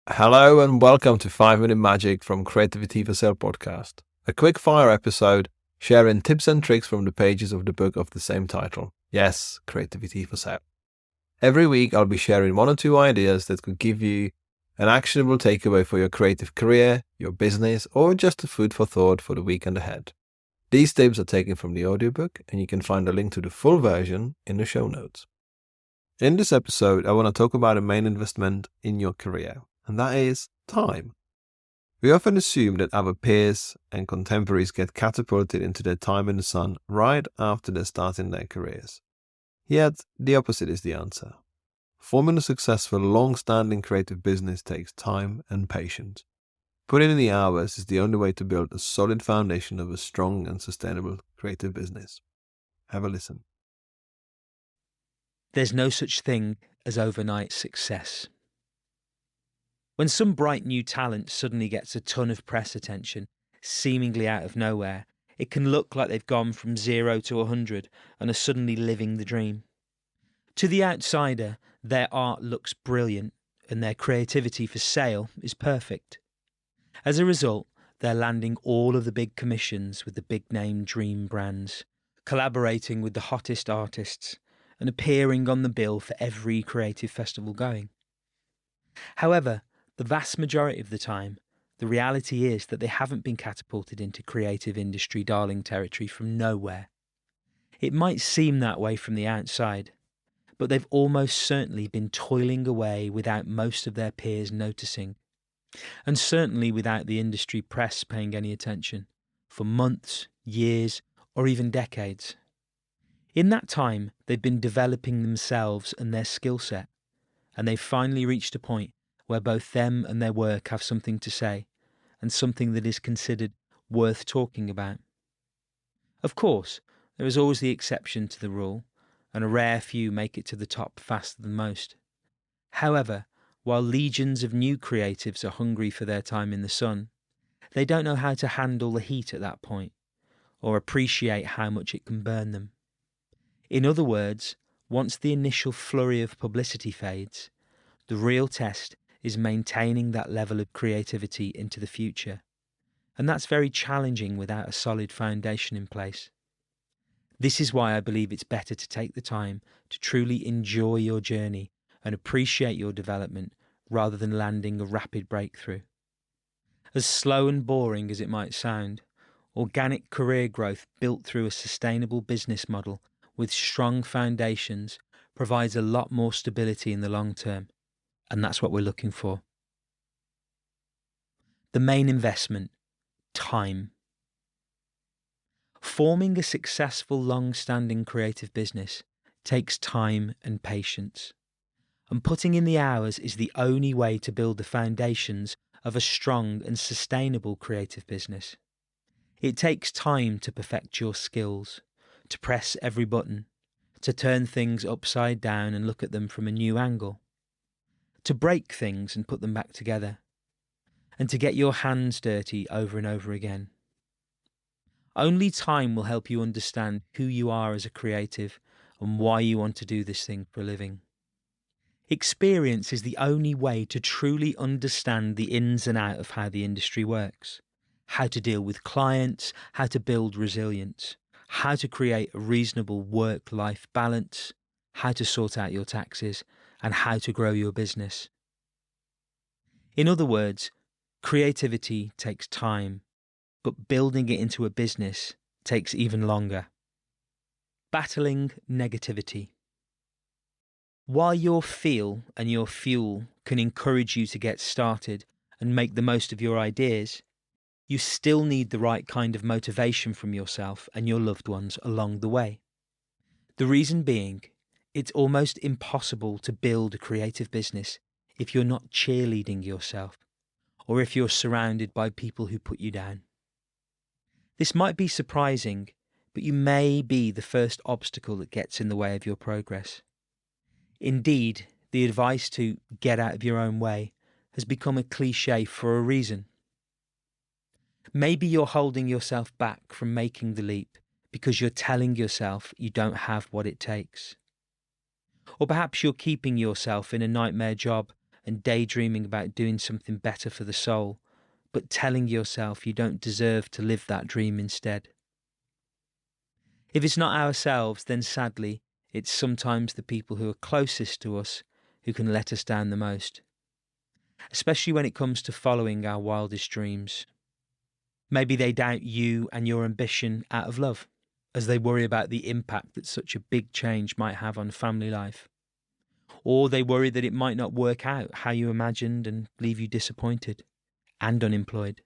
Hello and welcome to 5 Minute Magic from Creativity for Sale podcast, a quick fire episode sharing tips and tricks from the pages of the book of the same title. Yes, Creativity for Sale. Every week I'll be sharing 1 or 2 ideas that could give you an actionable takeaway for your creative career, your business, or just a food for thought for the weekend ahead. These tips are taken from the audiobook and you can find a link to the full version in the show notes. In this episode, I want to talk about a main investment in your career, and that is time. We often assume that our peers and contemporaries get catapulted into their time in the sun right after they start in their careers. Yet, the opposite is the answer. Forming a successful, long-standing creative business takes time and patience. Putting in the hours is the only way to build a solid foundation of a strong and sustainable creative business. Have a listen. There's no such thing as overnight success. When some bright new talent suddenly gets a ton of press attention, seemingly out of nowhere, it can look like they've gone from 0 to 100 and are suddenly living the dream. To the outsider, their art looks brilliant and their creativity for sale is perfect. As a result, they're landing all of the big commissions with the big-name dream brands, collaborating with the hottest artists, and appearing on the bill for every creative festival going. However, the vast majority of the time, the reality is that they haven't been catapulted into creative industry darling territory from nowhere. It might seem that way from the outside, but they've almost certainly been toiling away without most of their peers noticing, and certainly without the industry press paying any attention, for months, years, or even decades. In that time, they've been developing themselves and their skill set, and they've finally reached a point where both them and their work have something to say, and something that is considered worth talking about. Of course, there is always the exception to the rule, and a rare few make it to the top faster than most. However, while legions of new creatives are hungry for their time in the sun, they don't know how to handle the heat at that point, or appreciate how much it can burn them. In other words, once the initial flurry of publicity fades, the real test is maintaining that level of creativity into the future. And that's very challenging without a solid foundation in place. This is why I believe it's better to take the time to truly enjoy your journey and appreciate your development rather than landing a rapid breakthrough. As slow and boring as it might sound, organic career growth built through a sustainable business model with strong foundations provides a lot more stability in the long term. And that's what we're looking for. The main investment, time. Forming a successful, long-standing creative business takes time and patience. And putting in the hours is the only way to build the foundations of a strong and sustainable creative business. It takes time to perfect your skills, to press every button, to turn things upside down and look at them from a new angle, to break things and put them back together, and to get your hands dirty over and over again. Only time will help you understand who you are as a creative and why you want to do this thing for a living. Experience is the only way to truly understand the ins and outs of how the industry works, how to deal with clients, how to build resilience, how to create a reasonable work-life balance, how to sort out your taxes, and how to grow your business. In other words, creativity takes time, but building it into a business takes even longer. Battling negativity. While your feel and your fuel can encourage you to get started and make the most of your ideas, you still need the right kind of motivation from yourself and your loved ones along the way. The reason being, it's almost impossible to build a creative business if you're not cheerleading yourself, or if you're surrounded by people who put you down. This might be surprising, but you may be the first obstacle that gets in the way of your progress. Indeed, the advice to get out of your own way has become a cliche for a reason. Maybe you're holding yourself back from making the leap because you're telling yourself you don't have what it takes. Or perhaps you're keeping yourself in a nightmare job and daydreaming about doing something better for the soul, but telling yourself you don't deserve to live that dream instead. If it's not ourselves, then sadly, it's sometimes the people who are closest to us who can let us down the most, especially when it comes to following our wildest dreams. Maybe they doubt you and your ambition out of love, as they worry about the impact that such a big change might have on family life. Or they worry that it might not work out how you imagined and leave you disappointed and unemployed.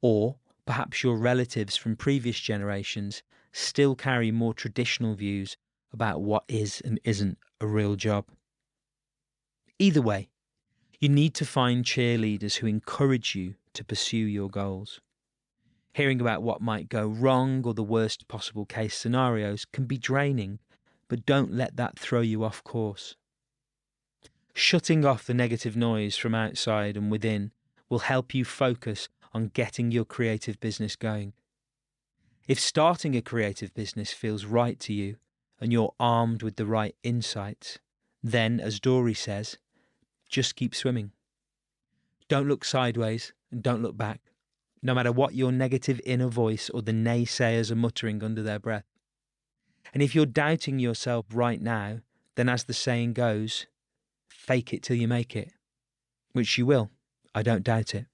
Or perhaps your relatives from previous generations still carry more traditional views about what is and isn't a real job. Either way, you need to find cheerleaders who encourage you to pursue your goals. Hearing about what might go wrong or the worst possible case scenarios can be draining, but don't let that throw you off course. Shutting off the negative noise from outside and within will help you focus on getting your creative business going. If starting a creative business feels right to you and you're armed with the right insights, then, as Dory says, just keep swimming. Don't look sideways and don't look back, no matter what your negative inner voice or the naysayers are muttering under their breath. And if you're doubting yourself right now, then as the saying goes, fake it till you make it, which you will, I don't doubt it.